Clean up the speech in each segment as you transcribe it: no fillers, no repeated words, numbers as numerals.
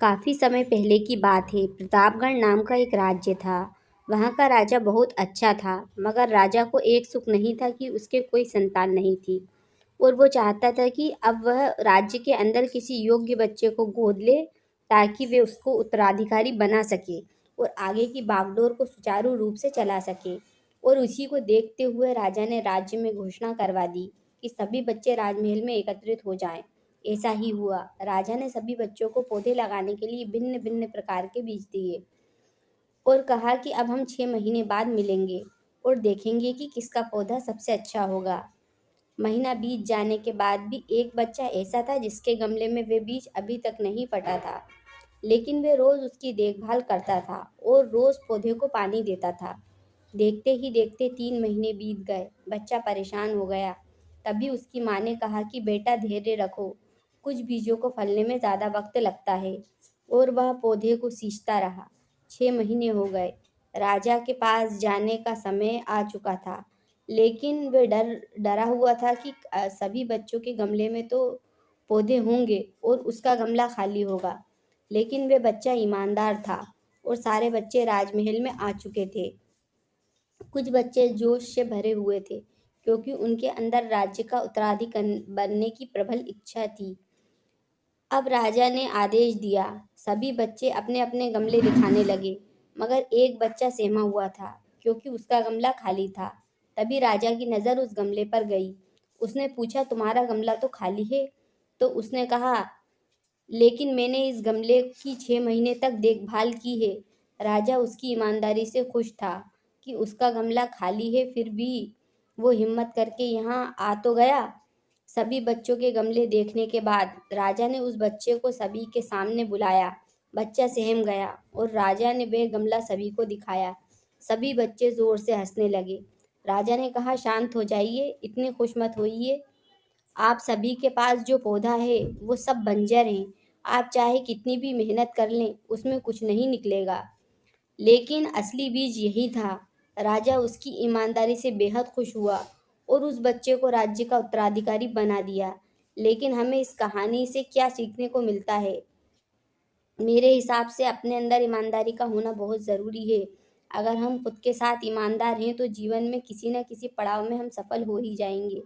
काफ़ी समय पहले की बात है। प्रतापगढ़ नाम का एक राज्य था। वहाँ का राजा बहुत अच्छा था, मगर राजा को एक सुख नहीं था कि उसके कोई संतान नहीं थी। और वो चाहता था कि अब वह राज्य के अंदर किसी योग्य बच्चे को गोद ले, ताकि वे उसको उत्तराधिकारी बना सके और आगे की बागडोर को सुचारू रूप से चला सके। और उसी को देखते हुए राजा ने राज्य में घोषणा करवा दी कि सभी बच्चे राजमहल में एकत्रित हो जाएं। ऐसा ही हुआ। राजा ने सभी बच्चों को पौधे लगाने के लिए भिन्न भिन्न प्रकार के बीज दिए और कहा कि अब हम 6 महीने बाद मिलेंगे और देखेंगे कि किसका पौधा सबसे अच्छा होगा। महीना बीत जाने के बाद भी एक बच्चा ऐसा था जिसके गमले में वे बीज अभी तक नहीं फटा था, लेकिन वे रोज उसकी देखभाल करता था और रोज पौधे को पानी देता था। देखते ही देखते 3 महीने बीत गए। बच्चा परेशान हो गया। तभी उसकी माँ ने कहा कि बेटा धैर्य रखो, कुछ बीजों को फलने में ज़्यादा वक्त लगता है। और वह पौधे को सींचता रहा। 6 महीने हो गए। राजा के पास जाने का समय आ चुका था, लेकिन वे डरा हुआ था कि सभी बच्चों के गमले में तो पौधे होंगे और उसका गमला खाली होगा। लेकिन वे बच्चा ईमानदार था और सारे बच्चे राजमहल में आ चुके थे। कुछ बच्चे जोश से भरे हुए थे, क्योंकि उनके अंदर राज्य का उत्तराधिकारी बनने की प्रबल इच्छा थी। अब राजा ने आदेश दिया। सभी बच्चे अपने अपने गमले दिखाने लगे, मगर एक बच्चा सहमा हुआ था, क्योंकि उसका गमला खाली था। तभी राजा की नज़र उस गमले पर गई। उसने पूछा, तुम्हारा गमला तो खाली है? तो उसने कहा, लेकिन मैंने इस गमले की 6 महीने तक देखभाल की है। राजा उसकी ईमानदारी से खुश था कि उसका गमला खाली है, फिर भी वो हिम्मत करके यहाँ आ तो गया। सभी बच्चों के गमले देखने के बाद राजा ने उस बच्चे को सभी के सामने बुलाया। बच्चा सहम गया और राजा ने वह गमला सभी को दिखाया। सभी बच्चे जोर से हंसने लगे। राजा ने कहा, शांत हो जाइए, इतने खुश मत होइए। आप सभी के पास जो पौधा है वो सब बंजर है। आप चाहे कितनी भी मेहनत कर लें, उसमें कुछ नहीं निकलेगा। लेकिन असली बीज यही था। राजा उसकी ईमानदारी से बेहद खुश हुआ और उस बच्चे को राज्य का उत्तराधिकारी बना दिया। लेकिन हमें इस कहानी से क्या सीखने को मिलता है? मेरे हिसाब से अपने अंदर ईमानदारी का होना बहुत ज़रूरी है। अगर हम खुद के साथ ईमानदार हैं तो जीवन में किसी न किसी पड़ाव में हम सफल हो ही जाएंगे।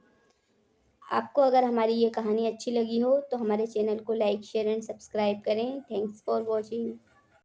आपको अगर हमारी ये कहानी अच्छी लगी हो तो हमारे चैनल को लाइक शेयर एंड सब्सक्राइब करें। Thanks for watching.